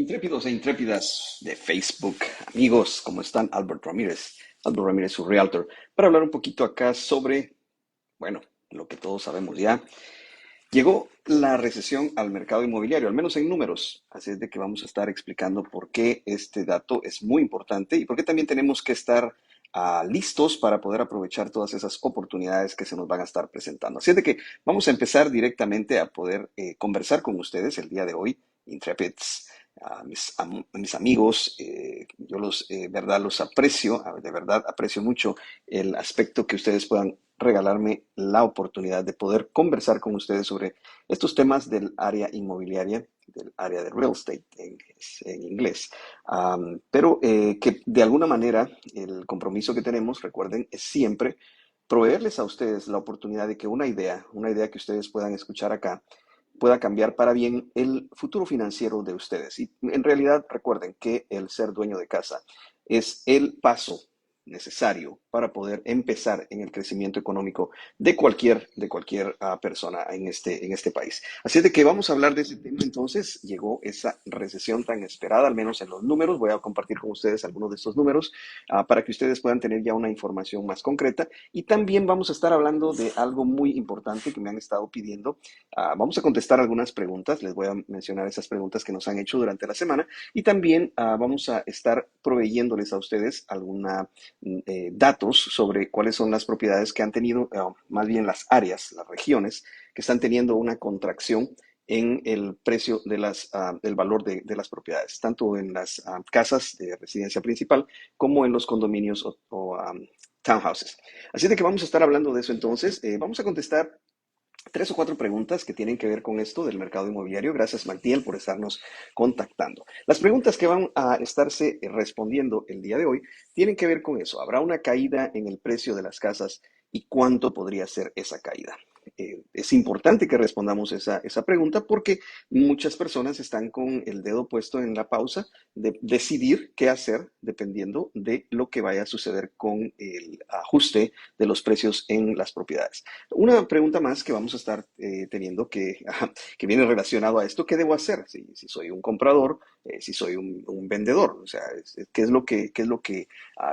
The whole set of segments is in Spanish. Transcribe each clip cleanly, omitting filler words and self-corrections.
Intrépidos e intrépidas de Facebook, amigos, ¿cómo están? Albert Ramírez, su realtor, para hablar un poquito acá sobre, bueno, lo que todos sabemos ya. Llegó la recesión al mercado inmobiliario, al menos en números, así es de que vamos a estar explicando por qué este dato es muy importante y por qué también tenemos que estar listos para poder aprovechar todas esas oportunidades que se nos van a estar presentando. Así es de que vamos a empezar directamente a poder conversar con ustedes el día de hoy, Intrepids, mis amigos. Yo verdad, los aprecio, de verdad aprecio mucho el aspecto que ustedes puedan regalarme la oportunidad de poder conversar con ustedes sobre estos temas del área inmobiliaria, del área de real estate en inglés. Pero que de alguna manera el compromiso que tenemos, recuerden, es siempre proveerles a ustedes la oportunidad de que una idea que ustedes puedan escuchar acá, pueda cambiar para bien el futuro financiero de ustedes. Y en realidad recuerden que el ser dueño de casa es el paso necesario para poder empezar en el crecimiento económico de cualquier persona en este país. Así es de que vamos a hablar de ese tema. Entonces llegó esa recesión tan esperada, al menos en los números. Voy a compartir con ustedes algunos de estos números para que ustedes puedan tener ya una información más concreta. Y también vamos a estar hablando de algo muy importante que me han estado pidiendo. Vamos a contestar algunas preguntas. Les voy a mencionar esas preguntas que nos han hecho durante la semana. Y también vamos a estar proveyéndoles a ustedes alguna datos sobre cuáles son las propiedades que han tenido, más bien las áreas, las regiones que están teniendo una contracción en el precio del valor de las propiedades, tanto en las casas de residencia principal como en los condominios o townhouses. Así de que vamos a estar hablando de eso entonces. Vamos a contestar tres o cuatro preguntas que tienen que ver con esto del mercado inmobiliario. Gracias, Magdiel, por estarnos contactando. Las preguntas que van a estarse respondiendo el día de hoy tienen que ver con eso. ¿Habrá una caída en el precio de las casas y cuánto podría ser esa caída? Es importante que respondamos esa pregunta porque muchas personas están con el dedo puesto en la pausa de decidir qué hacer dependiendo de lo que vaya a suceder con el ajuste de los precios en las propiedades. Una pregunta más que vamos a estar teniendo que viene relacionado a esto: ¿qué debo hacer? Si soy un comprador, si soy un vendedor, o sea, qué es lo que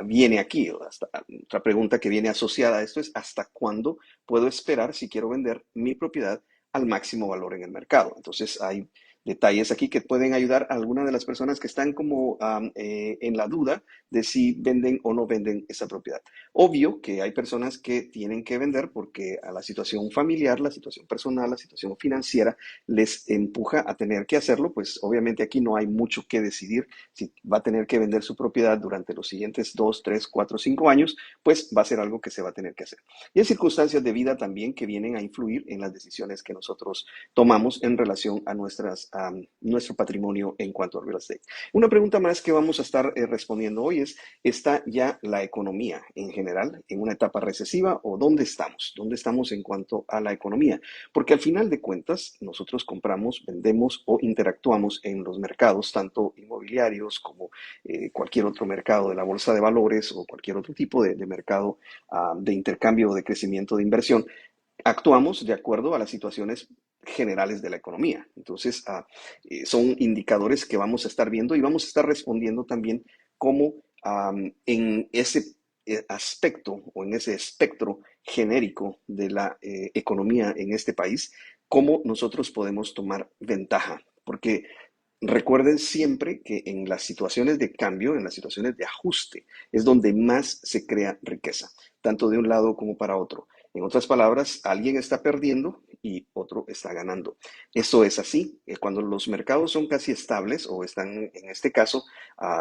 viene aquí? Otra pregunta que viene asociada a esto es: ¿hasta cuándo puedo esperar si quiero vender mi propiedad al máximo valor en el mercado? Entonces hay detalles aquí que pueden ayudar a algunas de las personas que están como en la duda de si venden o no venden esa propiedad. Obvio que hay personas que tienen que vender porque a la situación familiar, la situación personal, la situación financiera les empuja a tener que hacerlo. Pues obviamente aquí no hay mucho que decidir. Si va a tener que vender su propiedad durante los siguientes 2, 3, 4, 5 años, pues va a ser algo que se va a tener que hacer. Y hay circunstancias de vida también que vienen a influir en las decisiones que nosotros tomamos en relación a nuestro patrimonio en cuanto al real estate. Una pregunta más que vamos a estar respondiendo hoy es: ¿está ya la economía en general en una etapa recesiva o dónde estamos? ¿Dónde estamos en cuanto a la economía? Porque al final de cuentas, nosotros compramos, vendemos o interactuamos en los mercados, tanto inmobiliarios como cualquier otro mercado de la bolsa de valores o cualquier otro tipo de mercado de intercambio o de crecimiento de inversión. Actuamos de acuerdo a las situaciones generales de la economía. Entonces, son indicadores que vamos a estar viendo y vamos a estar respondiendo también cómo en ese aspecto o en ese espectro genérico de la economía en este país, cómo nosotros podemos tomar ventaja. Porque recuerden siempre que en las situaciones de cambio, en las situaciones de ajuste, es donde más se crea riqueza, tanto de un lado como para otro. En otras palabras, alguien está perdiendo y otro está ganando. Eso es así. Cuando los mercados son casi estables o están, en este caso,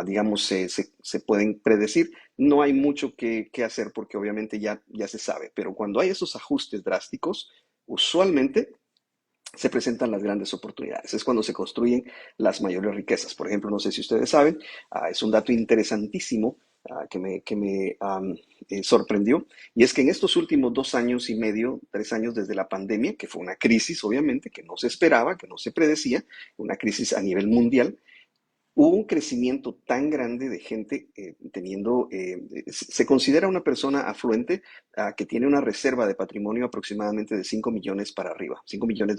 digamos, se pueden predecir, no hay mucho que hacer porque obviamente ya se sabe. Pero cuando hay esos ajustes drásticos, usualmente se presentan las grandes oportunidades. Es cuando se construyen las mayores riquezas. Por ejemplo, no sé si ustedes saben, es un dato interesantísimo que me sorprendió, y es que en estos últimos 2 años y medio, 3 años desde la pandemia, que fue una crisis obviamente que no se esperaba, que no se predecía, una crisis a nivel mundial, hubo un crecimiento tan grande de gente se considera una persona afluente que tiene una reserva de patrimonio aproximadamente de 5 millones para arriba, $5 millones.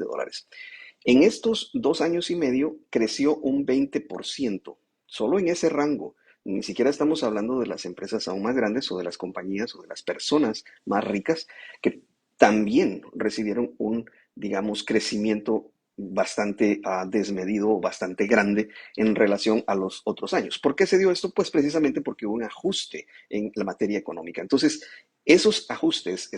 En estos 2 años y medio creció un 20%, solo en ese rango. Ni siquiera estamos hablando de las empresas aún más grandes o de las compañías o de las personas más ricas que también recibieron un, digamos, crecimiento bastante desmedido, bastante grande en relación a los otros años. ¿Por qué se dio esto? Pues precisamente porque hubo un ajuste en la materia económica. Entonces, esos ajustes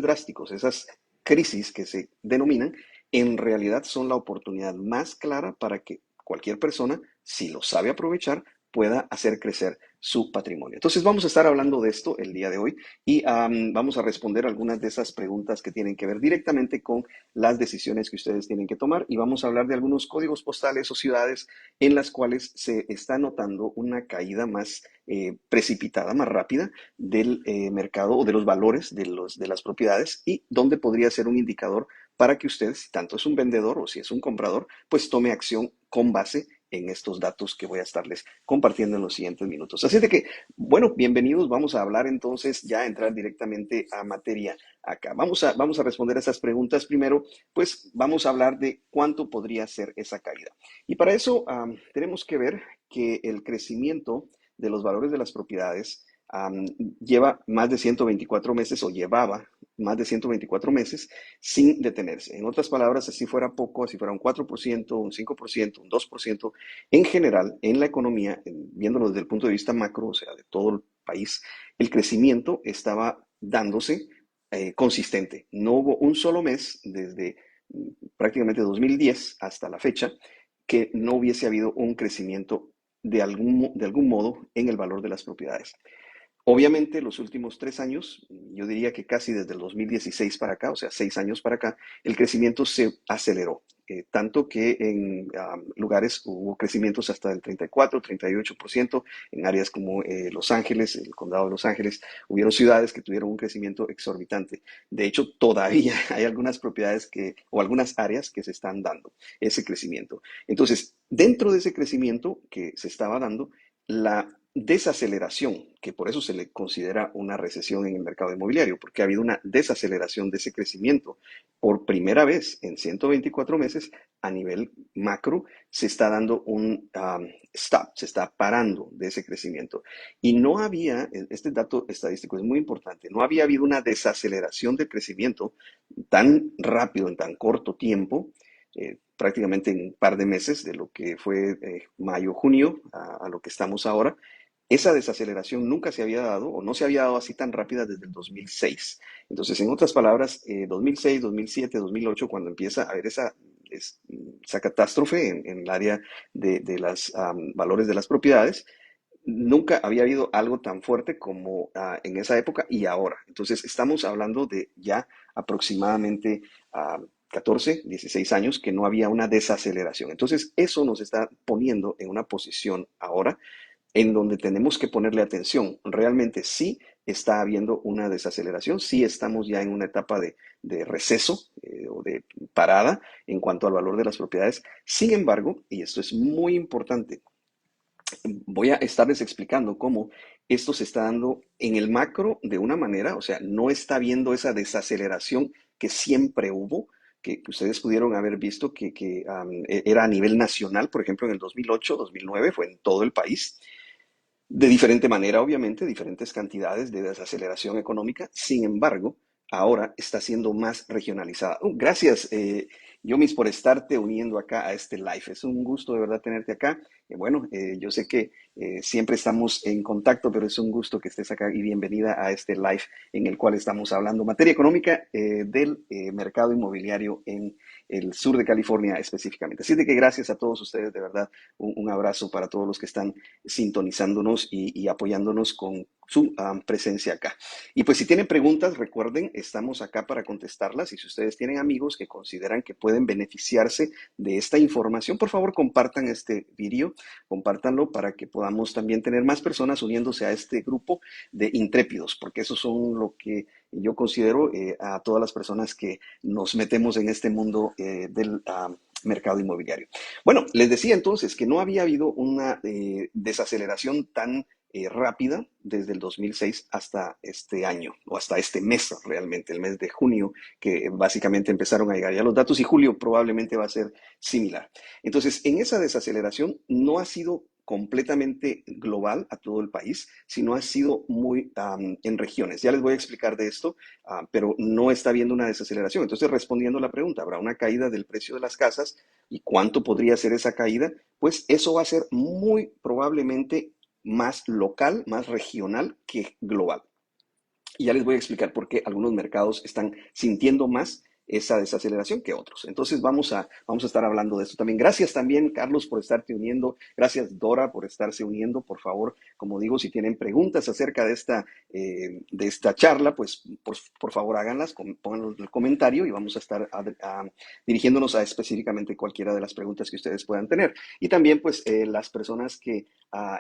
drásticos, esas crisis que se denominan, en realidad son la oportunidad más clara para que cualquier persona, si lo sabe aprovechar, pueda hacer crecer su patrimonio. Entonces vamos a estar hablando de esto el día de hoy y vamos a responder algunas de esas preguntas que tienen que ver directamente con las decisiones que ustedes tienen que tomar y vamos a hablar de algunos códigos postales o ciudades en las cuales se está notando una caída más precipitada, más rápida del mercado o de los valores de las propiedades y donde podría ser un indicador para que usted, si tanto es un vendedor o si es un comprador, pues tome acción con base en estos datos que voy a estarles compartiendo en los siguientes minutos. Así de que, bueno, bienvenidos. Vamos a hablar entonces, ya a entrar directamente a materia acá. Vamos a responder a esas preguntas. Primero, pues vamos a hablar de cuánto podría ser esa caída. Y para eso tenemos que ver que el crecimiento de los valores de las propiedades lleva más de 124 meses o llevaba más de 124 meses sin detenerse. En otras palabras, si fuera poco, si fuera un 4%, un 5%, un 2%, en general, en la economía, viéndolo desde el punto de vista macro, o sea, de todo el país, el crecimiento estaba dándose consistente. No hubo un solo mes desde prácticamente 2010 hasta la fecha que no hubiese habido un crecimiento de algún modo en el valor de las propiedades. Obviamente, los últimos 3 años, yo diría que casi desde el 2016 para acá, o sea, 6 años para acá, el crecimiento se aceleró. Tanto que en lugares hubo crecimientos hasta del 34, 38%, en áreas como Los Ángeles, el condado de Los Ángeles, hubieron ciudades que tuvieron un crecimiento exorbitante. De hecho, todavía hay algunas propiedades o algunas áreas que se están dando ese crecimiento. Entonces, dentro de ese crecimiento que se estaba dando, la desaceleración, que por eso se le considera una recesión en el mercado inmobiliario, porque ha habido una desaceleración de ese crecimiento. Por primera vez en 124 meses, a nivel macro, se está dando un stop, se está parando de ese crecimiento. Y no había, este dato estadístico es muy importante, no había habido una desaceleración del crecimiento tan rápido en tan corto tiempo, prácticamente en un par de meses de lo que fue mayo, junio, a lo que estamos ahora. Esa desaceleración nunca se había dado o no se había dado así tan rápida desde el 2006. Entonces, en otras palabras, 2006, 2007, 2008, cuando empieza a haber esa catástrofe en el área de los valores de las propiedades, nunca había habido algo tan fuerte como en esa época y ahora. Entonces, estamos hablando de ya aproximadamente 14, 16 años que no había una desaceleración. Entonces, eso nos está poniendo en una posición ahora en donde tenemos que ponerle atención. Realmente sí está habiendo una desaceleración, sí estamos ya en una etapa de receso o de parada en cuanto al valor de las propiedades. Sin embargo, y esto es muy importante, voy a estarles explicando cómo esto se está dando en el macro de una manera, o sea, no está habiendo esa desaceleración que siempre hubo, que ustedes pudieron haber visto que era a nivel nacional, por ejemplo, en el 2008, 2009, fue en todo el país. De diferente manera, obviamente, diferentes cantidades de desaceleración económica. Sin embargo, ahora está siendo más regionalizada. Gracias, Yomis, por estarte uniendo acá a este live. Es un gusto de verdad tenerte acá. Bueno, yo sé que siempre estamos en contacto, pero es un gusto que estés acá y bienvenida a este live en el cual estamos hablando materia económica del mercado inmobiliario en el sur de California específicamente. Así de que gracias a todos ustedes, de verdad, un abrazo para todos los que están sintonizándonos y apoyándonos con su presencia acá. Y pues si tienen preguntas, recuerden, estamos acá para contestarlas y si ustedes tienen amigos que consideran que pueden beneficiarse de esta información, por favor compartan este vídeo, compártanlo para que podamos también tener más personas uniéndose a este grupo de intrépidos, porque esos son lo que yo considero a todas las personas que nos metemos en este mundo del mercado inmobiliario. Bueno, les decía entonces que no había habido una desaceleración tan rápida desde el 2006 hasta este año, o hasta este mes realmente, el mes de junio, que básicamente empezaron a llegar ya los datos, y julio probablemente va a ser similar. Entonces, en esa desaceleración no ha sido completamente global a todo el país, sino ha sido muy en regiones. Ya les voy a explicar de esto, pero no está habiendo una desaceleración. Entonces, respondiendo a la pregunta, ¿habrá una caída del precio de las casas? ¿Y cuánto podría ser esa caída? Pues eso va a ser muy probablemente más local, más regional que global. Y ya les voy a explicar por qué algunos mercados están sintiendo más esa desaceleración que otros. Entonces vamos a estar hablando de esto también. Gracias también, Carlos, por estarte uniendo. Gracias, Dora, por estarse uniendo. Por favor, como digo, si tienen preguntas acerca de esta charla, pues por favor háganlas, pónganlo en el comentario y vamos a estar dirigiéndonos a específicamente cualquiera de las preguntas que ustedes puedan tener. Y también, pues, las personas que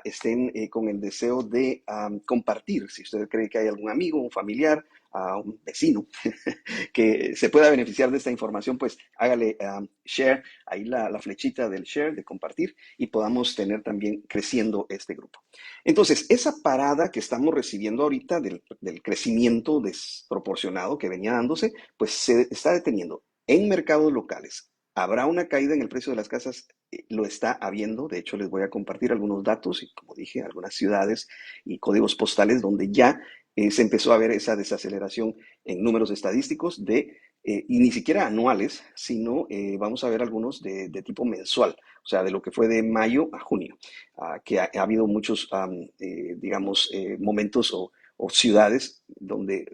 estén con el deseo de compartir, si usted cree que hay algún amigo, un familiar, un vecino que se pueda beneficiar de esta información, pues hágale share, ahí la flechita del share, de compartir, y podamos tener también creciendo este grupo. Entonces, esa parada que estamos recibiendo ahorita del crecimiento desproporcionado que venía dándose, pues se está deteniendo en mercados locales. ¿Habrá una caída en el precio de las casas? Lo está habiendo. De hecho, les voy a compartir algunos datos y, como dije, algunas ciudades y códigos postales donde ya se empezó a ver esa desaceleración en números estadísticos y ni siquiera anuales, sino vamos a ver algunos de tipo mensual, o sea, de lo que fue de mayo a junio, que ha habido muchos, digamos, momentos o ciudades donde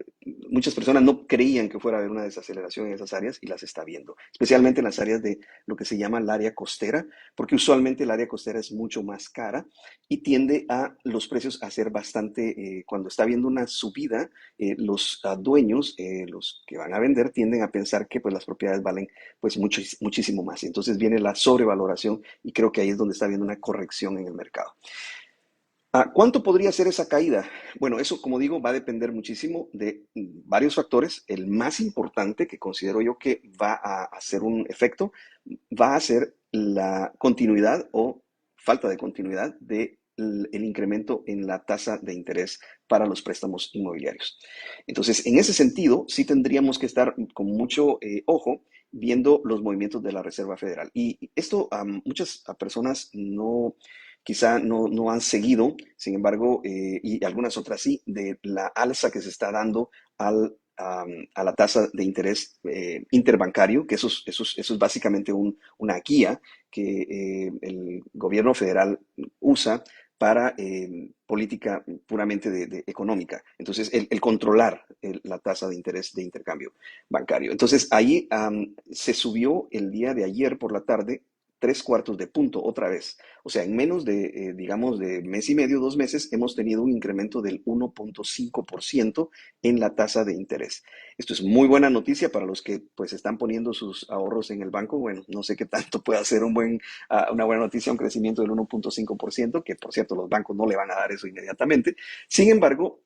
muchas personas no creían que fuera a haber una desaceleración en esas áreas y las está viendo, especialmente en las áreas de lo que se llama el área costera, porque usualmente el área costera es mucho más cara y tiende a los precios a ser bastante, cuando está habiendo una subida, los dueños, los que van a vender, tienden a pensar que pues las propiedades valen pues muchísimo más. Entonces viene la sobrevaloración y creo que ahí es donde está habiendo una corrección en el mercado. ¿Cuánto podría ser esa caída? Bueno, eso, como digo, va a depender muchísimo de varios factores. El más importante que considero yo que va a hacer un efecto va a ser la continuidad o falta de continuidad del incremento en la tasa de interés para los préstamos inmobiliarios. Entonces, en ese sentido, sí tendríamos que estar con mucho ojo viendo los movimientos de la Reserva Federal. Y esto muchas personas quizá no han seguido, sin embargo, y algunas otras sí, de la alza que se está dando a la tasa de interés interbancario, que eso es básicamente una guía que el gobierno federal usa para política puramente económica. Entonces, el controlar la tasa de interés de intercambio bancario. Entonces, ahí se subió el día de ayer por la tarde 3/4 de punto otra vez. O sea, en menos de, digamos, de mes y medio, 2 meses, hemos tenido un incremento del 1,5% en la tasa de interés. Esto es muy buena noticia para los que pues están poniendo sus ahorros en el banco. Bueno, no sé qué tanto puede ser una buena noticia, un crecimiento del 1,5%, que por cierto los bancos no le van a dar eso inmediatamente. Sin embargo,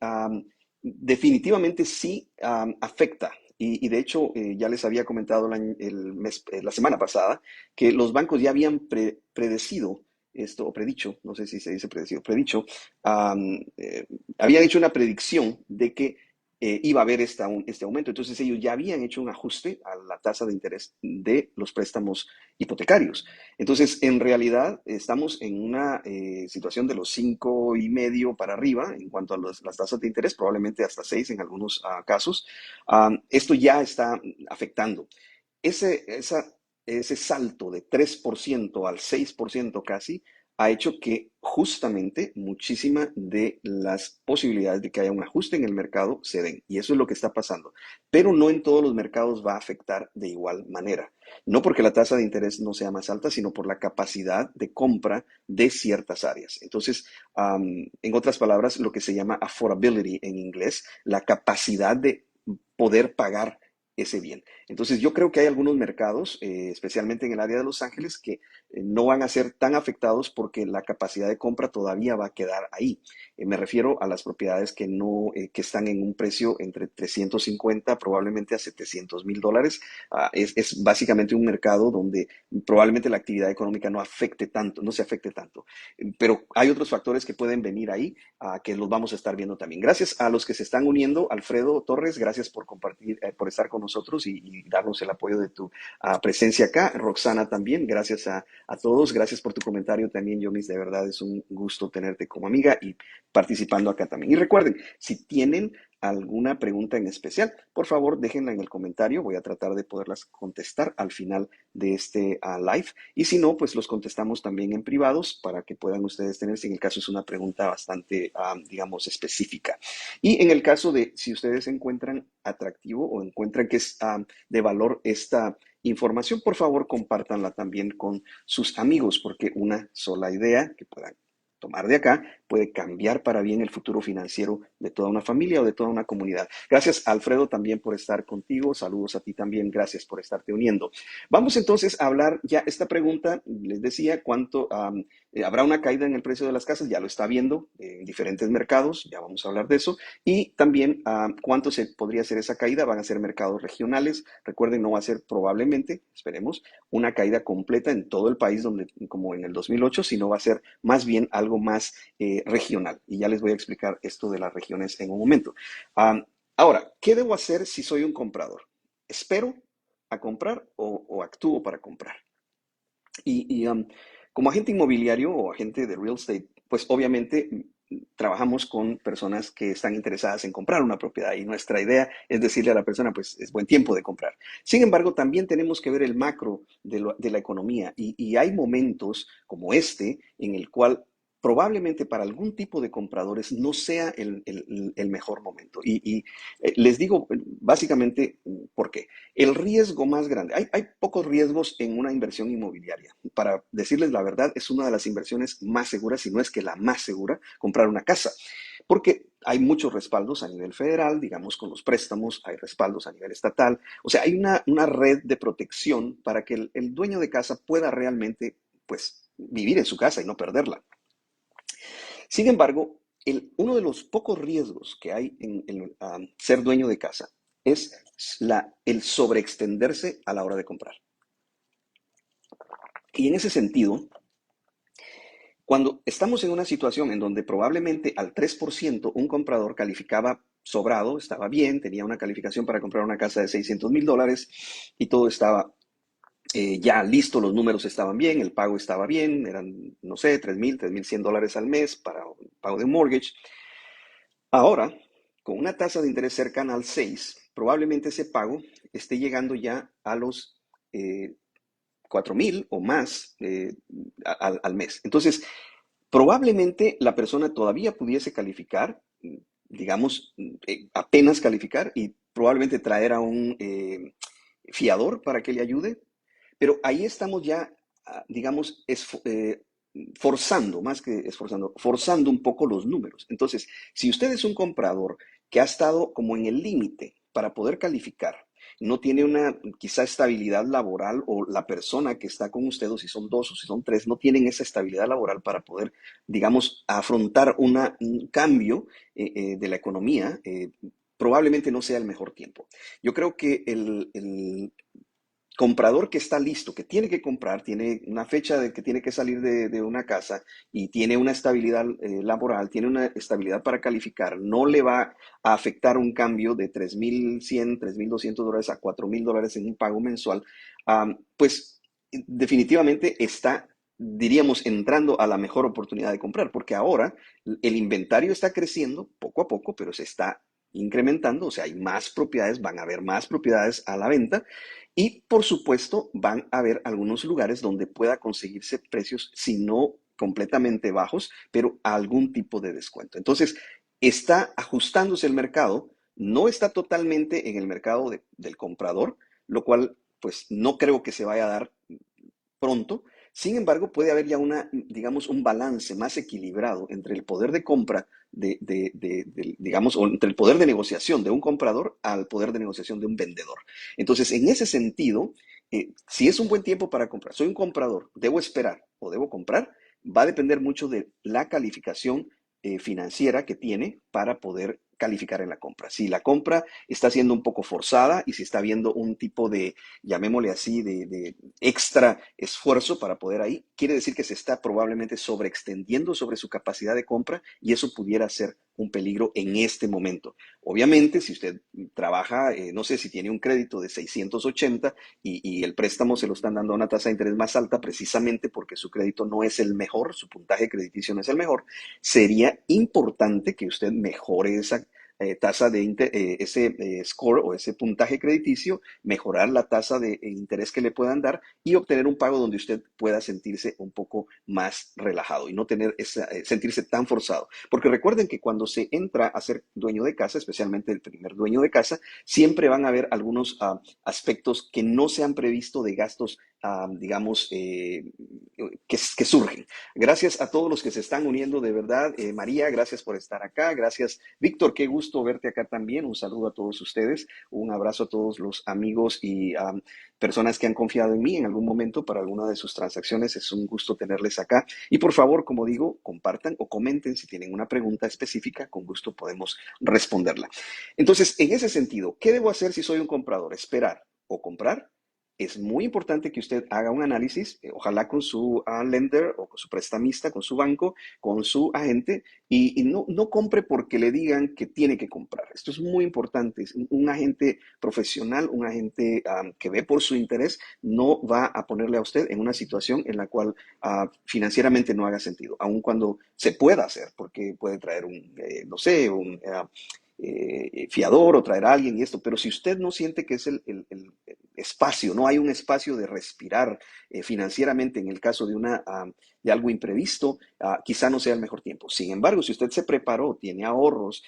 definitivamente sí afecta. Y de hecho, ya les había comentado la semana pasada que los bancos ya habían predecido esto, o predicho, no sé si se dice predecido, predicho, habían hecho una predicción de que iba a haber este aumento. Entonces ellos ya habían hecho un ajuste a la tasa de interés de los préstamos hipotecarios. Entonces, en realidad, estamos en una situación de los 5,5 para arriba en cuanto a las tasas de interés, probablemente hasta 6 en algunos casos. Esto ya está afectando. Ese salto de 3% al 6% casi ha hecho que justamente muchísimas de las posibilidades de que haya un ajuste en el mercado se den. Y eso es lo que está pasando. Pero no en todos los mercados va a afectar de igual manera. No porque la tasa de interés no sea más alta, sino por la capacidad de compra de ciertas áreas. Entonces, en otras palabras, lo que se llama affordability en inglés, la capacidad de poder pagar ese bien. Entonces yo creo que hay algunos mercados, especialmente en el área de Los Ángeles, que no van a ser tan afectados porque la capacidad de compra todavía va a quedar ahí. Me refiero a las propiedades que no, que están en un precio entre 350 probablemente a $700,000. Es básicamente un mercado donde probablemente la actividad económica no afecte tanto, no se afecte tanto. Pero hay otros factores que pueden venir ahí, que los vamos a estar viendo también. Gracias a los que se están uniendo. Alfredo Torres, gracias por compartir, por estar con nosotros y darnos el apoyo de tu presencia acá. Roxana también, gracias a todos. Gracias por tu comentario también, Yomis. De verdad es un gusto tenerte como amiga y participando acá también. Y recuerden, si tienen alguna pregunta en especial, por favor déjenla en el comentario. Voy a tratar de poderlas contestar al final de este live. Y si no, pues los contestamos también en privados para que puedan ustedes tener, si en el caso es una pregunta bastante, digamos, específica. Y en el caso de si ustedes encuentran atractivo o encuentran que es de valor esta información, por favor compártanla también con sus amigos, porque una sola idea que puedan tomar de acá puede cambiar para bien el futuro financiero de toda una familia o de toda una comunidad. Gracias, Alfredo, también por estar contigo. Saludos a ti también. Gracias por estarte uniendo. Vamos entonces a hablar ya esta pregunta. Les decía cuánto habrá una caída en el precio de las casas. Ya lo está viendo en diferentes mercados. Ya vamos a hablar de eso. Y también cuánto se podría ser esa caída. Van a ser mercados regionales. Recuerden, no va a ser probablemente, esperemos, una caída completa en todo el país donde, como en el 2008, sino va a ser más bien algo más regional. Y ya les voy a explicar esto de las regiones en un momento. Ahora, ¿qué debo hacer si soy un comprador? ¿Espero a comprar o actúo para comprar? Y como agente inmobiliario o agente de real estate, pues obviamente trabajamos con personas que están interesadas en comprar una propiedad y nuestra idea es decirle a la persona, pues es buen tiempo de comprar. Sin embargo, también tenemos que ver el macro de la economía y hay momentos como este en el cual probablemente para algún tipo de compradores no sea el mejor momento. Y les digo básicamente por qué. El riesgo más grande, hay pocos riesgos en una inversión inmobiliaria. Para decirles la verdad, es una de las inversiones más seguras, si no es que la más segura, comprar una casa. Porque hay muchos respaldos a nivel federal, digamos, con los préstamos, hay respaldos a nivel estatal. O sea, hay una red de protección para que el dueño de casa pueda realmente, pues, vivir en su casa y no perderla. Sin embargo, uno de los pocos riesgos que hay en ser dueño de casa es el sobreextenderse a la hora de comprar. Y en ese sentido, cuando estamos en una situación en donde probablemente al 3% un comprador calificaba sobrado, estaba bien, tenía una calificación para comprar una casa de $600,000 y todo estaba ya listo, los números estaban bien, el pago estaba bien, eran, no sé, $3,100 al mes para un pago de mortgage. Ahora, con una tasa de interés cercana al 6, probablemente ese pago esté llegando ya a los 4,000 o más al mes. Entonces, probablemente la persona todavía pudiese calificar, digamos, apenas calificar y probablemente traer a un fiador para que le ayude, pero ahí estamos ya, digamos, forzando, más que esforzando, forzando un poco los números. Entonces, si usted es un comprador que ha estado como en el límite para poder calificar, no tiene una quizá estabilidad laboral o la persona que está con usted, o si son dos o si son tres, no tienen esa estabilidad laboral para poder, digamos, afrontar un cambio de la economía, probablemente no sea el mejor tiempo. Yo creo que el comprador que está listo, que tiene que comprar, tiene una fecha de que tiene que salir de una casa y tiene una estabilidad laboral, tiene una estabilidad para calificar, no le va a afectar un cambio de $3,100, $3,200 a $4,000 en un pago mensual, pues definitivamente está, diríamos, entrando a la mejor oportunidad de comprar, porque ahora el inventario está creciendo poco a poco, pero se está incrementando, o sea, hay más propiedades, van a haber más propiedades a la venta y por supuesto, van a haber algunos lugares donde pueda conseguirse precios, si no completamente bajos, pero a algún tipo de descuento. Entonces, está ajustándose el mercado, no está totalmente en el mercado del comprador, lo cual pues no creo que se vaya a dar pronto, Sin embargo, puede haber ya digamos, un balance más equilibrado entre el poder de compra digamos, o entre el poder de negociación de un comprador al poder de negociación de un vendedor. Entonces, en ese sentido, si es un buen tiempo para comprar, soy un comprador, debo esperar o debo comprar, va a depender mucho de la calificación financiera que tiene para poder calificar en la compra. Si la compra está siendo un poco forzada y si está viendo un tipo de, llamémosle así, de extra esfuerzo para poder ahí, quiere decir que se está probablemente sobreextendiendo sobre su capacidad de compra y eso pudiera ser un peligro en este momento. Obviamente, si usted trabaja, no sé, si tiene un crédito de 680 y el préstamo se lo están dando a una tasa de interés más alta precisamente porque su crédito no es el mejor, su puntaje crediticio no es el mejor, sería importante que usted mejore esa tasa ese score o ese puntaje crediticio, mejorar la tasa de interés que le puedan dar y obtener un pago donde usted pueda sentirse un poco más relajado y no sentirse tan forzado. Porque recuerden que cuando se entra a ser dueño de casa, especialmente el primer dueño de casa, siempre van a haber algunos aspectos que no se han previsto de gastos, digamos, que surgen. Gracias a todos los que se están uniendo, de verdad. María, gracias por estar acá. Gracias, Víctor, qué gusto verte acá también. Un saludo a todos ustedes. Un abrazo a todos los amigos y personas que han confiado en mí en algún momento para alguna de sus transacciones. Es un gusto tenerles acá. Y por favor, como digo, compartan o comenten si tienen una pregunta específica. Con gusto podemos responderla. Entonces, en ese sentido, ¿qué debo hacer si soy un comprador? ¿Esperar o comprar? Es muy importante que usted haga un análisis, ojalá con su lender o con su prestamista, con su banco, con su agente, y no compre porque le digan que tiene que comprar. Esto es muy importante. Un agente profesional, un agente que ve por su interés, no va a ponerle a usted en una situación en la cual financieramente no haga sentido, aun cuando se pueda hacer, porque puede traer no sé, un fiador o traer a alguien y esto, pero si usted no siente que es el espacio, no hay un espacio de respirar financieramente en el caso de algo imprevisto, quizá no sea el mejor tiempo. Sin embargo, si usted se preparó, tiene ahorros,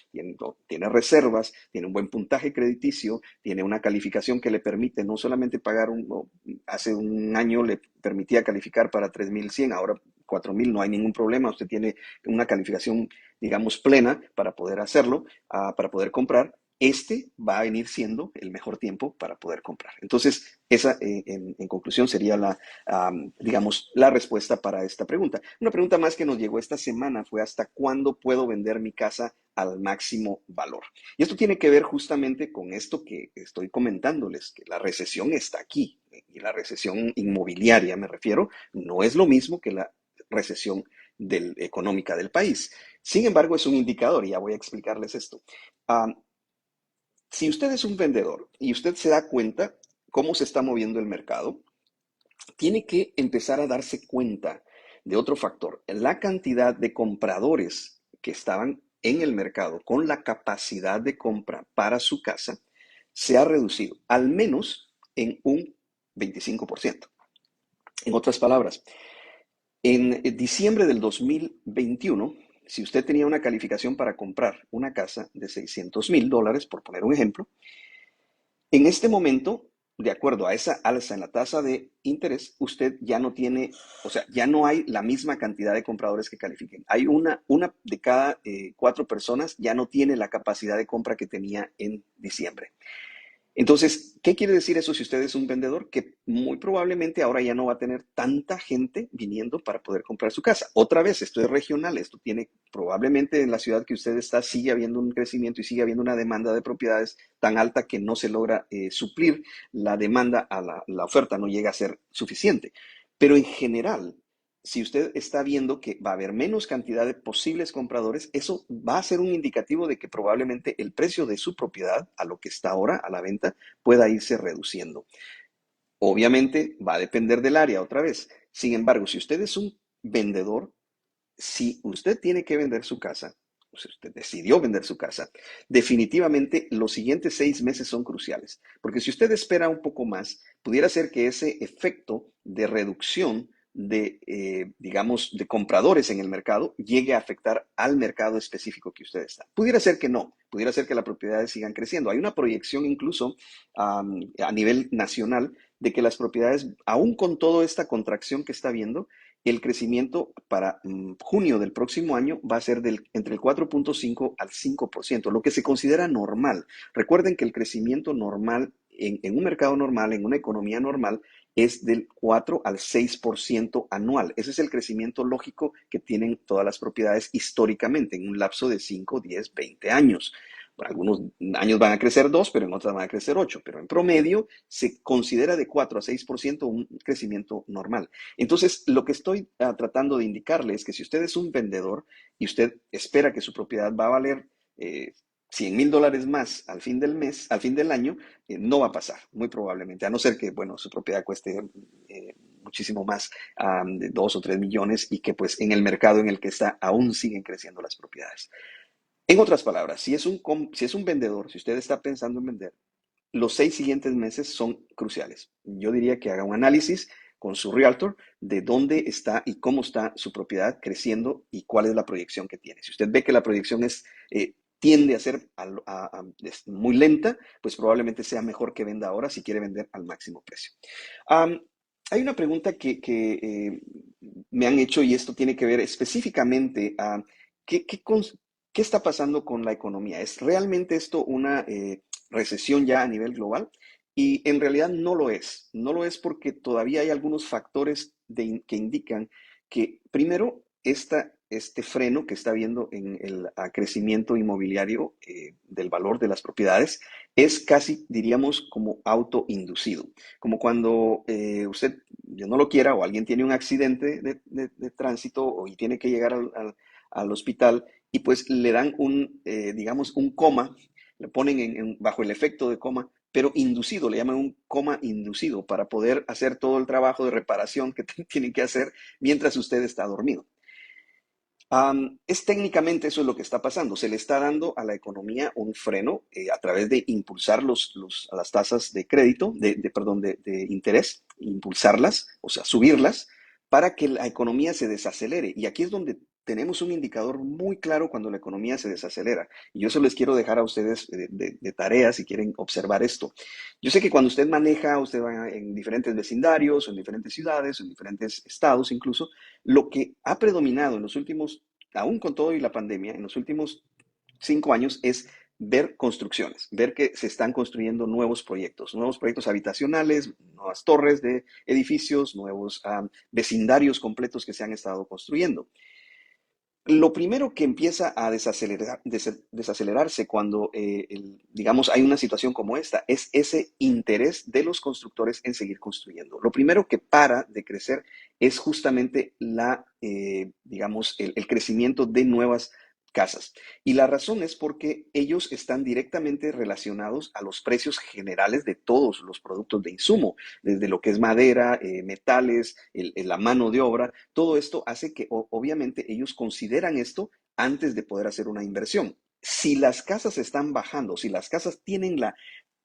tiene reservas, tiene un buen puntaje crediticio, tiene una calificación que le permite no solamente pagar hace un año le permitía calificar para 3,100, ahora 4,000, no hay ningún problema, usted tiene una calificación, digamos, plena para poder hacerlo, para poder comprar, este va a venir siendo el mejor tiempo para poder comprar. Entonces, esa en conclusión sería digamos, la respuesta para esta pregunta. Una pregunta más que nos llegó esta semana fue ¿hasta cuándo puedo vender mi casa al máximo valor? Y esto tiene que ver justamente con esto que estoy comentándoles, que la recesión está aquí, y la recesión inmobiliaria me refiero, no es lo mismo que la recesión económica del país. Sin embargo, es un indicador y ya voy a explicarles esto. Um, si usted es un vendedor y usted se da cuenta cómo se está moviendo el mercado, tiene que empezar a darse cuenta de otro factor. La cantidad de compradores que estaban en el mercado con la capacidad de compra para su casa se ha reducido, al menos en un 25%. En otras palabras, en diciembre del 2021, si usted tenía una calificación para comprar una casa de $600,000, por poner un ejemplo, en este momento, de acuerdo a esa alza en la tasa de interés, usted ya no tiene, o sea, ya no hay la misma cantidad de compradores que califiquen. Hay una de cada 4 personas ya no tiene la capacidad de compra que tenía en diciembre. Entonces, ¿qué quiere decir eso si usted es un vendedor? Que muy probablemente ahora ya no va a tener tanta gente viniendo para poder comprar su casa. Otra vez, esto es regional, esto tiene probablemente en la ciudad que usted está, sigue habiendo un crecimiento y sigue habiendo una demanda de propiedades tan alta que no se logra suplir la demanda a la oferta, no llega a ser suficiente. Pero en general, si usted está viendo que va a haber menos cantidad de posibles compradores, eso va a ser un indicativo de que probablemente el precio de su propiedad, a lo que está ahora a la venta, pueda irse reduciendo. Obviamente va a depender del área otra vez. Sin embargo, si usted es un vendedor, si usted tiene que vender su casa, si usted decidió vender su casa, definitivamente los siguientes 6 meses son cruciales. Porque si usted espera un poco más, pudiera ser que ese efecto de reducción digamos, de compradores en el mercado llegue a afectar al mercado específico que usted está. Pudiera ser que no, pudiera ser que las propiedades sigan creciendo. Hay una proyección incluso a nivel nacional de que las propiedades, aún con toda esta contracción que está habiendo, el crecimiento para junio del próximo año va a ser entre el 4.5 al 5%, lo que se considera normal. Recuerden que el crecimiento normal en un mercado normal, en una economía normal, es del 4 al 6% anual. Ese es el crecimiento lógico que tienen todas las propiedades históricamente en un lapso de 5, 10, 20 años. Algunos años van a crecer 2, pero en otros van a crecer 8. Pero en promedio se considera de 4 a 6% un crecimiento normal. Entonces, lo que estoy tratando de indicarle es que si usted es un vendedor y usted espera que su propiedad va a valer $100,000 más al fin del mes, al fin del año, no va a pasar, muy probablemente, a no ser que, bueno, su propiedad cueste muchísimo más, de 2 o 3 millones, y que pues en el mercado en el que está aún siguen creciendo las propiedades. En otras palabras, si es un vendedor, si usted está pensando en vender, los 6 siguientes meses son cruciales. Yo diría que haga un análisis con su realtor de dónde está y cómo está su propiedad creciendo y cuál es la proyección que tiene. Si usted ve que la proyección tiende a ser es muy lenta, pues probablemente sea mejor que venda ahora si quiere vender al máximo precio. Um, Hay una pregunta que me han hecho, y esto tiene que ver específicamente a qué, qué está pasando con la economía. ¿Es realmente esto una recesión ya a nivel global? Y en realidad no lo es. No lo es porque todavía hay algunos factores que indican que, primero, este freno que está habiendo en el crecimiento inmobiliario del valor de las propiedades es casi, diríamos, como autoinducido. Como cuando usted, yo no lo quiera, o alguien tiene un accidente de tránsito y tiene que llegar al hospital, y pues le dan digamos, un coma, le ponen bajo el efecto de coma, pero inducido, le llaman un coma inducido para poder hacer todo el trabajo de reparación que tienen que hacer mientras usted está dormido. Es técnicamente eso es lo que está pasando. Se le está dando a la economía un freno a través de impulsar las tasas de crédito, perdón, de interés, impulsarlas, o sea, subirlas, para que la economía se desacelere. Y aquí es donde tenemos un indicador muy claro cuando la economía se desacelera. Y yo eso les quiero dejar a ustedes de tarea si quieren observar esto. Yo sé que cuando usted va en diferentes vecindarios, o en diferentes ciudades, o en diferentes estados incluso, lo que ha predominado en los últimos, aún con todo y la pandemia, en los últimos 5 años es ver construcciones, ver que se están construyendo nuevos proyectos habitacionales, nuevas torres de edificios, nuevos vecindarios completos que se han estado construyendo. Lo primero que empieza a desacelerarse cuando, digamos, hay una situación como esta, es ese interés de los constructores en seguir construyendo. Lo primero que para de crecer es justamente digamos, el crecimiento de nuevas casas. Y la razón es porque ellos están directamente relacionados a los precios generales de todos los productos de insumo, desde lo que es madera, metales, la mano de obra. Todo esto hace que obviamente ellos consideran esto antes de poder hacer una inversión. Si las casas están bajando, si las casas tienen la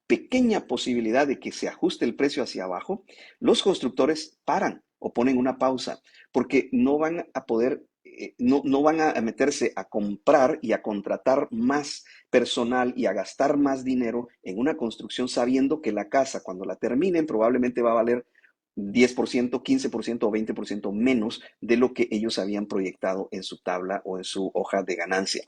pequeña posibilidad de que se ajuste el precio hacia abajo, los constructores paran o ponen una pausa porque no van a poder, no van a meterse a comprar y a contratar más personal y a gastar más dinero en una construcción sabiendo que la casa cuando la terminen probablemente va a valer 10%, 15% o 20% menos de lo que ellos habían proyectado en su tabla o en su hoja de ganancia.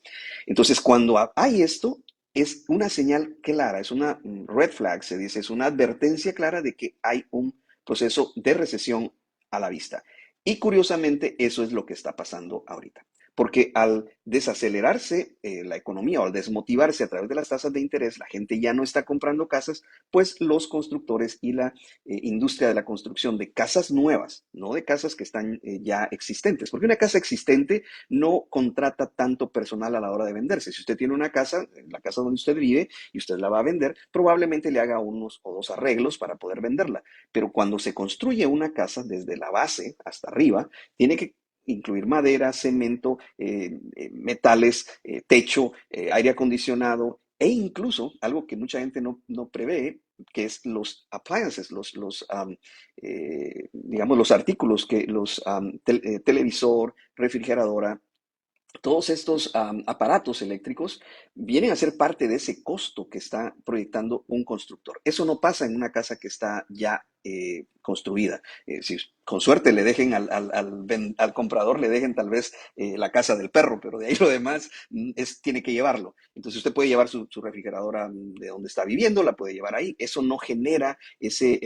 Entonces, cuando hay esto, es una señal clara, es una red flag, se dice, es una advertencia clara de que hay un proceso de recesión a la vista. Y curiosamente, eso es lo que está pasando ahorita. Porque al desacelerarse la economía o al desmotivarse a través de las tasas de interés, la gente ya no está comprando casas, pues los constructores y la industria de la construcción de casas nuevas, no de casas que están ya existentes, porque una casa existente no contrata tanto personal a la hora de venderse. Si usted tiene una casa, la casa donde usted vive, y usted la va a vender, probablemente le haga unos o dos arreglos para poder venderla. Pero cuando se construye una casa desde la base hasta arriba, tiene que incluir madera, cemento, metales, techo, aire acondicionado, E incluso algo que mucha gente no prevé, que es los appliances, digamos, los artículos que televisor, refrigeradora, todos estos aparatos eléctricos vienen a ser parte de ese costo que está proyectando un constructor. Eso no pasa en una casa que está ya construida. Si con suerte le dejen al comprador, le dejen tal vez la casa del perro, pero de ahí lo demás tiene que llevarlo. Entonces usted puede llevar su refrigeradora de donde está viviendo, la puede llevar ahí. Eso no genera ese,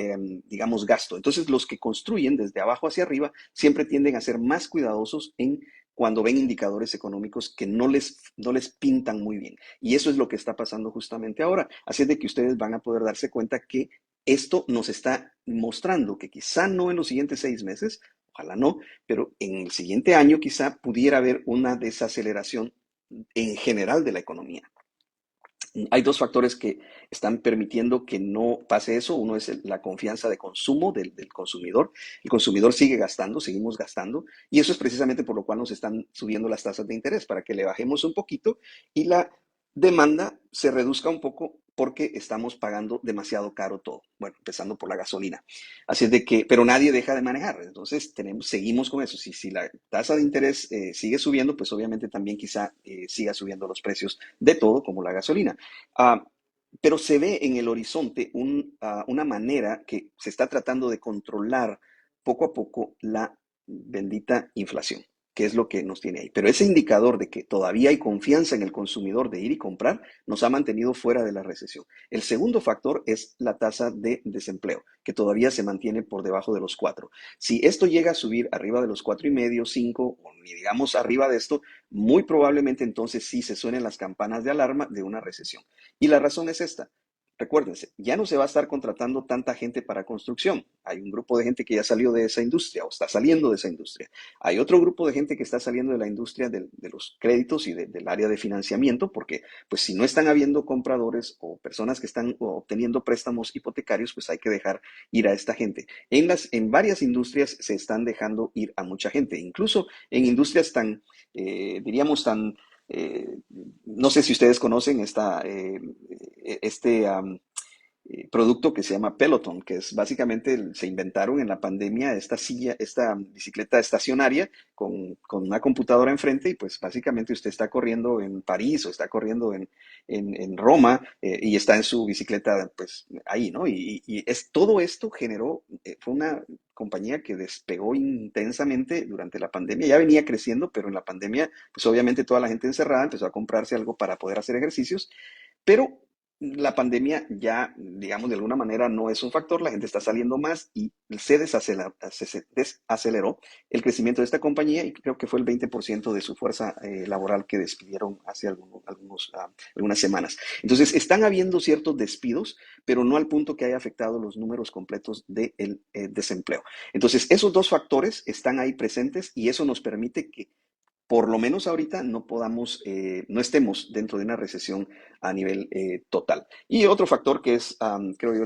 digamos, gasto. Entonces los que construyen desde abajo hacia arriba siempre tienden a ser más cuidadosos en cuando ven indicadores económicos que no les pintan muy bien. Y eso es lo que está pasando justamente ahora. Así es de que ustedes van a poder darse cuenta que esto nos está mostrando que quizá no en los siguientes 6 meses, ojalá no, pero en el siguiente año quizá pudiera haber una desaceleración en general de la economía. Hay dos factores que están permitiendo que no pase eso. Uno es la confianza de consumo del consumidor. El consumidor sigue gastando, seguimos gastando, y eso es precisamente por lo cual nos están subiendo las tasas de interés, para que le bajemos un poquito y la demanda se reduzca un poco porque estamos pagando demasiado caro todo. Bueno, empezando por la gasolina. Así es de que, pero nadie deja de manejar. Entonces, seguimos con eso. Si la tasa de interés sigue subiendo, pues obviamente también quizá siga subiendo los precios de todo, como la gasolina. Ah, pero se ve en el horizonte una manera que se está tratando de controlar poco a poco la bendita inflación, que es lo que nos tiene ahí. Pero ese indicador de que todavía hay confianza en el consumidor de ir y comprar nos ha mantenido fuera de la recesión. El segundo factor es la tasa de desempleo, que todavía se mantiene por debajo de los 4. Si esto llega a subir arriba de los 4,5, 5, o ni digamos arriba de esto, muy probablemente entonces sí se suenen las campanas de alarma de una recesión. Y la razón es esta. Recuérdense, ya no se va a estar contratando tanta gente para construcción. Hay un grupo de gente que ya salió de esa industria o está saliendo de esa industria. Hay otro grupo de gente que está saliendo de la industria de los créditos y del área de financiamiento, porque pues si no están habiendo compradores o personas que están obteniendo préstamos hipotecarios, pues hay que dejar ir a esta gente. En varias industrias se están dejando ir a mucha gente, incluso en industrias tan, diríamos, tan no sé si ustedes conocen este producto que se llama Peloton, que es básicamente, se inventaron en la pandemia esta bicicleta estacionaria con una computadora enfrente y pues básicamente usted está corriendo en París o está corriendo en Roma y está en su bicicleta pues ahí, ¿no? Todo esto generó, fue una compañía que despegó intensamente durante la pandemia, ya venía creciendo, pero en la pandemia pues obviamente toda la gente encerrada empezó a comprarse algo para poder hacer ejercicios, pero la pandemia ya, digamos, de alguna manera no es un factor, la gente está saliendo más y se desaceleró el crecimiento de esta compañía y creo que fue el 20% de su fuerza laboral que despidieron hace algunas semanas. Entonces, están habiendo ciertos despidos, pero no al punto que haya afectado los números completos del desempleo. Entonces, esos dos factores están ahí presentes y eso nos permite que por lo menos ahorita no estemos dentro de una recesión a nivel total. Y otro factor que es, creo yo,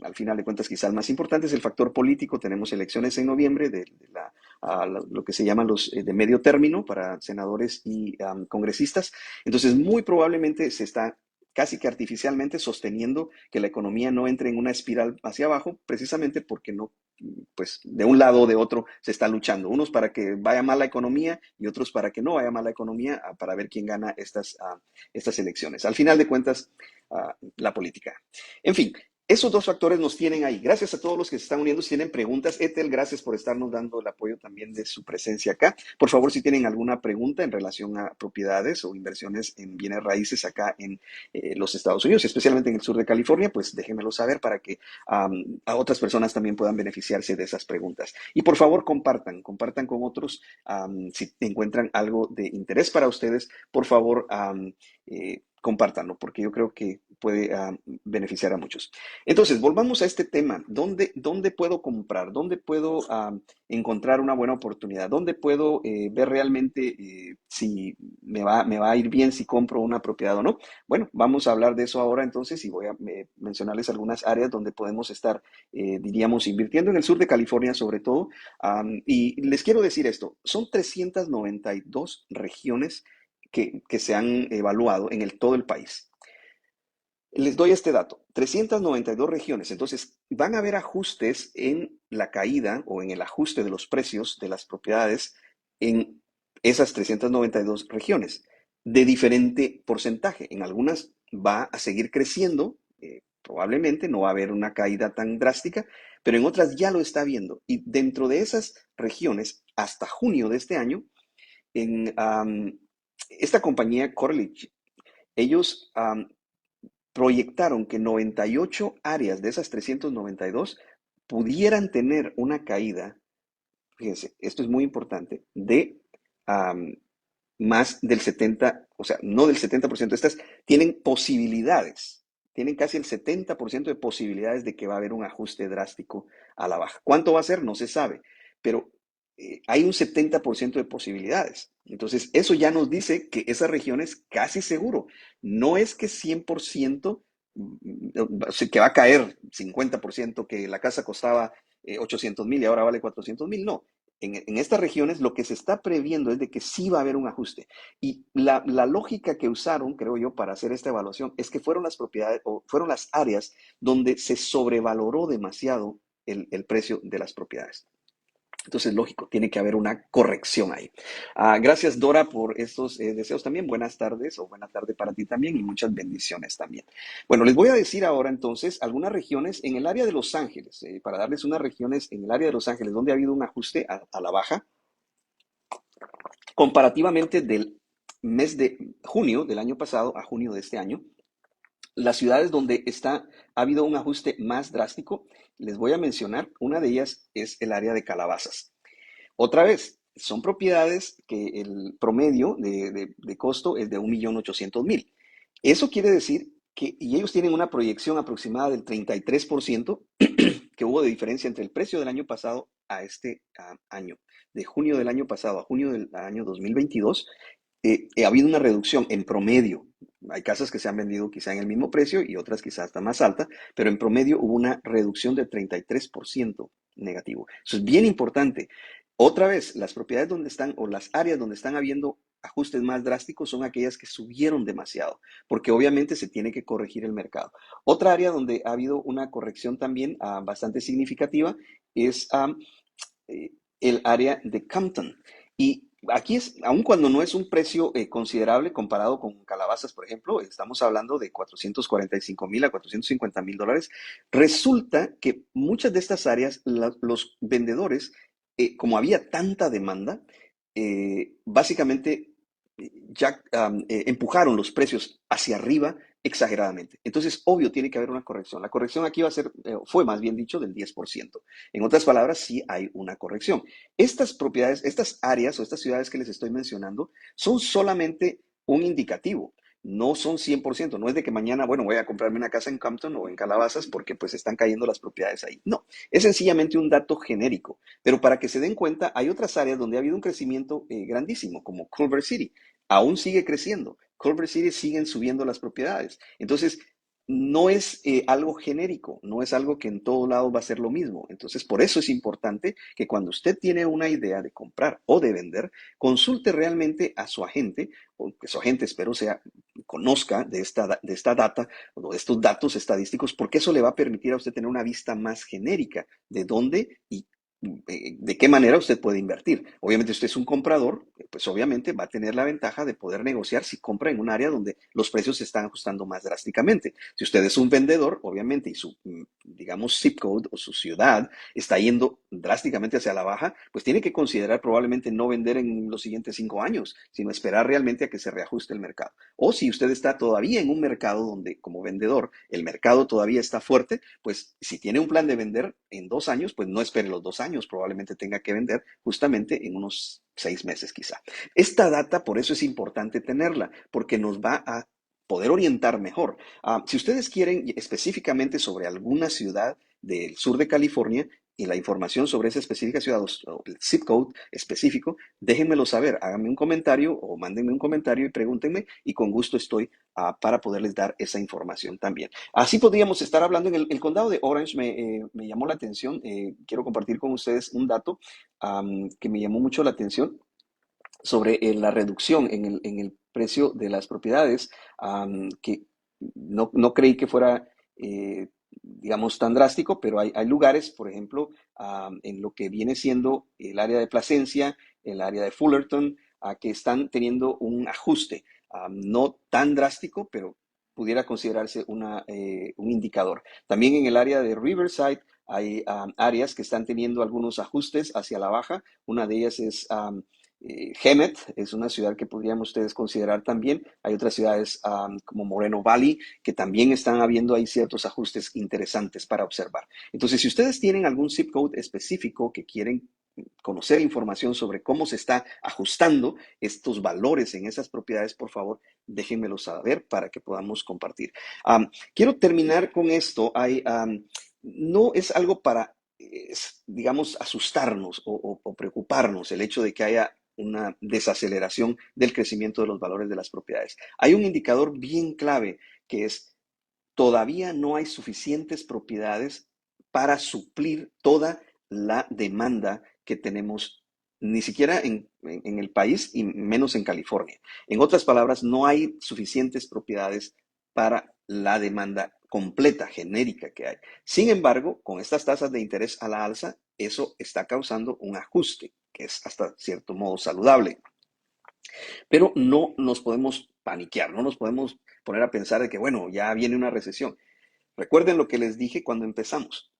al final de cuentas quizá el más importante es el factor político. Tenemos elecciones en noviembre lo que se llaman los de medio término para senadores y congresistas. Entonces, muy probablemente se está casi que artificialmente sosteniendo que la economía no entre en una espiral hacia abajo, precisamente porque no, pues de un lado o de otro se está luchando. Unos para que vaya mal la economía y otros para que no vaya mal la economía, para ver quién gana estas elecciones. Al final de cuentas, la política. En fin, esos dos factores nos tienen ahí. Gracias a todos los que se están uniendo. Si tienen preguntas, Ethel, gracias por estarnos dando el apoyo también de su presencia acá. Por favor, si tienen alguna pregunta en relación a propiedades o inversiones en bienes raíces acá en los Estados Unidos, especialmente en el sur de California, pues déjenmelo saber para que a otras personas también puedan beneficiarse de esas preguntas. Y por favor, compartan con otros. Si encuentran algo de interés para ustedes, por favor, compártanlo, porque yo creo que puede beneficiar a muchos. Entonces, volvamos a este tema. ¿Dónde puedo comprar? ¿Dónde puedo encontrar una buena oportunidad? ¿Dónde puedo ver realmente si me va a ir bien si compro una propiedad o no? Bueno, vamos a hablar de eso ahora entonces y voy a mencionarles algunas áreas donde podemos estar, diríamos, invirtiendo en el sur de California sobre todo. Y les quiero decir esto, son 392 regiones que se han evaluado en todo el país. Les doy este dato, 392 regiones, entonces van a haber ajustes en la caída o en el ajuste de los precios de las propiedades en esas 392 regiones, de diferente porcentaje. En algunas va a seguir creciendo, probablemente no va a haber una caída tan drástica, pero en otras ya lo está viendo. Y dentro de esas regiones, hasta junio de este año, en esta compañía Corliss, ellos proyectaron que 98 áreas de esas 392 pudieran tener una caída, fíjense, esto es muy importante, de um, más del 70, o sea, no del 70%, estas tienen posibilidades, tienen casi el 70% de posibilidades de que va a haber un ajuste drástico a la baja. ¿Cuánto va a ser? No se sabe, pero hay un 70% de posibilidades. Entonces, eso ya nos dice que esa región es casi seguro. No es que 100% que va a caer 50%, que la casa costaba 800,000 y ahora vale 400,000, no. En estas regiones lo que se está previendo es de que sí va a haber un ajuste. Y la lógica que usaron, creo yo, para hacer esta evaluación es que fueron las propiedades o fueron las áreas donde se sobrevaloró demasiado el precio de las propiedades. Entonces, lógico, tiene que haber una corrección ahí. Gracias, Dora, por estos deseos también. Buenas tardes o buena tarde para ti también y muchas bendiciones también. Bueno, les voy a decir ahora entonces algunas regiones en el área de Los Ángeles, para darles unas regiones en el área de Los Ángeles donde ha habido un ajuste a la baja comparativamente del mes de junio del año pasado a junio de este año. Las ciudades donde ha habido un ajuste más drástico, les voy a mencionar, una de ellas es el área de Calabazas. Otra vez, son propiedades que el promedio de costo es de 1,800,000. Eso quiere decir que, y ellos tienen una proyección aproximada del 33% que hubo de diferencia entre el precio del año pasado a este año. De junio del año pasado a junio del año 2022, ha habido una reducción en promedio. Hay casas que se han vendido quizá en el mismo precio y otras quizá hasta más alta, pero en promedio hubo una reducción del 33% negativo. Eso es bien importante. Otra vez, las propiedades donde están o las áreas donde están habiendo ajustes más drásticos son aquellas que subieron demasiado, porque obviamente se tiene que corregir el mercado. Otra área donde ha habido una corrección también bastante significativa es eh, el área de Compton. Y aquí es, aun cuando no es un precio considerable comparado con Calabazas, por ejemplo, estamos hablando de 445,000 a 450,000 dólares, resulta que muchas de estas áreas, los vendedores, como había tanta demanda, básicamente ya empujaron los precios hacia arriba exageradamente. Entonces, obvio, tiene que haber una corrección. La corrección aquí va a ser, fue más bien dicho, del 10%. En otras palabras, sí hay una corrección. Estas propiedades, estas áreas o estas ciudades que les estoy mencionando son solamente un indicativo. No son 100%, no es de que mañana, bueno, voy a comprarme una casa en Compton o en Calabazas porque pues están cayendo las propiedades ahí. No, es sencillamente un dato genérico. Pero para que se den cuenta, hay otras áreas donde ha habido un crecimiento grandísimo, como Culver City. Aún sigue creciendo. Culver City siguen subiendo las propiedades. Entonces, no es algo genérico, no es algo que en todo lado va a ser lo mismo. Entonces, por eso es importante que cuando usted tiene una idea de comprar o de vender, consulte realmente a su agente, o que su agente espero sea, conozca de esta data o de estos datos estadísticos, porque eso le va a permitir a usted tener una vista más genérica de dónde y de qué manera usted puede invertir. Obviamente, usted es un comprador, pues obviamente va a tener la ventaja de poder negociar si compra en un área donde los precios se están ajustando más drásticamente. Si usted es un vendedor, obviamente, y su, digamos, zip code o su ciudad está yendo drásticamente hacia la baja, pues tiene que considerar probablemente no vender en los siguientes 5 años, sino esperar realmente a que se reajuste el mercado. O si usted está todavía en un mercado donde, como vendedor, el mercado todavía está fuerte, pues si tiene un plan de vender en 2 años, pues no espere los 2 años, probablemente tenga que vender justamente en unos 6 meses quizá. Esta data, por eso es importante tenerla, porque nos va a poder orientar mejor. Si ustedes quieren específicamente sobre alguna ciudad del sur de California y la información sobre esa específica ciudad o el zip code específico, déjenmelo saber, háganme un comentario o mándenme un comentario y pregúntenme y con gusto estoy para poderles dar esa información también. Así podríamos estar hablando en el condado de Orange, me llamó la atención, quiero compartir con ustedes un dato que me llamó mucho la atención sobre la reducción en el precio de las propiedades, que no creí que fuera, digamos, tan drástico, pero hay lugares, por ejemplo, en lo que viene siendo el área de Plasencia, el área de Fullerton, que están teniendo un ajuste, no tan drástico, pero pudiera considerarse un indicador. También en el área de Riverside hay áreas que están teniendo algunos ajustes hacia la baja. Una de ellas es Hemet, es una ciudad que podríamos ustedes considerar también. Hay otras ciudades como Moreno Valley que también están habiendo ahí ciertos ajustes interesantes para observar. Entonces, si ustedes tienen algún zip code específico que quieren conocer información sobre cómo se está ajustando estos valores en esas propiedades, por favor, déjenmelo saber para que podamos compartir. Quiero terminar con esto. No es algo para, digamos, asustarnos o preocuparnos el hecho de que haya una desaceleración del crecimiento de los valores de las propiedades. Hay un indicador bien clave que es todavía no hay suficientes propiedades para suplir toda la demanda que tenemos, ni siquiera en el país y menos en California. En otras palabras, no hay suficientes propiedades para la demanda completa, genérica que hay. Sin embargo, con estas tasas de interés a la alza, eso está causando un ajuste que es hasta cierto modo saludable. Pero no nos podemos paniquear, no nos podemos poner a pensar de que, bueno, ya viene una recesión. Recuerden lo que les dije cuando empezamos.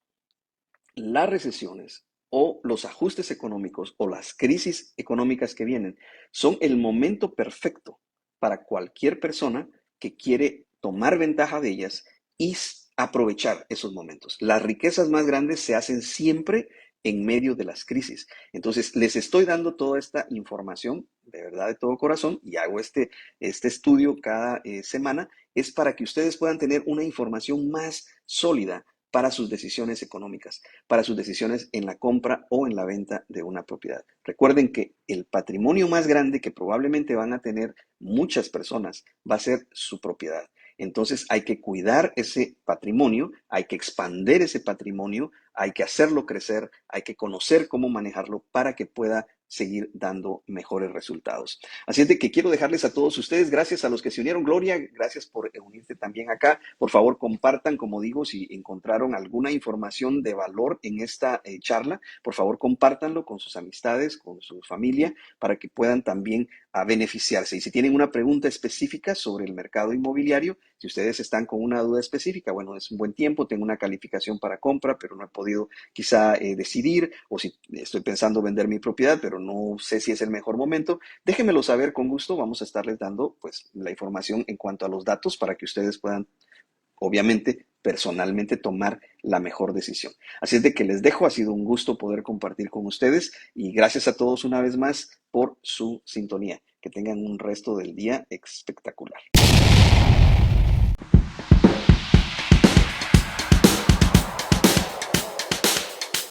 Las recesiones o los ajustes económicos o las crisis económicas que vienen son el momento perfecto para cualquier persona que quiere tomar ventaja de ellas y aprovechar esos momentos. Las riquezas más grandes se hacen siempre en medio de las crisis. Entonces, les estoy dando toda esta información de verdad, de todo corazón, y hago este estudio cada semana, es para que ustedes puedan tener una información más sólida para sus decisiones económicas, para sus decisiones en la compra o en la venta de una propiedad. Recuerden que el patrimonio más grande que probablemente van a tener muchas personas va a ser su propiedad. Entonces hay que cuidar ese patrimonio, hay que expandir ese patrimonio, hay que hacerlo crecer, hay que conocer cómo manejarlo para que pueda seguir dando mejores resultados. Así es de que quiero dejarles a todos ustedes, gracias a los que se unieron, Gloria, gracias por unirte también acá. Por favor, compartan, como digo, si encontraron alguna información de valor en esta charla, por favor, compártanlo con sus amistades, con su familia, para que puedan también beneficiarse. Y si tienen una pregunta específica sobre el mercado inmobiliario, si ustedes están con una duda específica, bueno, es un buen tiempo, tengo una calificación para compra, pero no he podido quizá decidir, o si estoy pensando vender mi propiedad, pero no sé si es el mejor momento, déjenmelo saber con gusto, vamos a estarles dando pues la información en cuanto a los datos para que ustedes puedan, obviamente, personalmente tomar la mejor decisión. Así es de que les dejo, ha sido un gusto poder compartir con ustedes y gracias a todos una vez más por su sintonía. Que tengan un resto del día espectacular.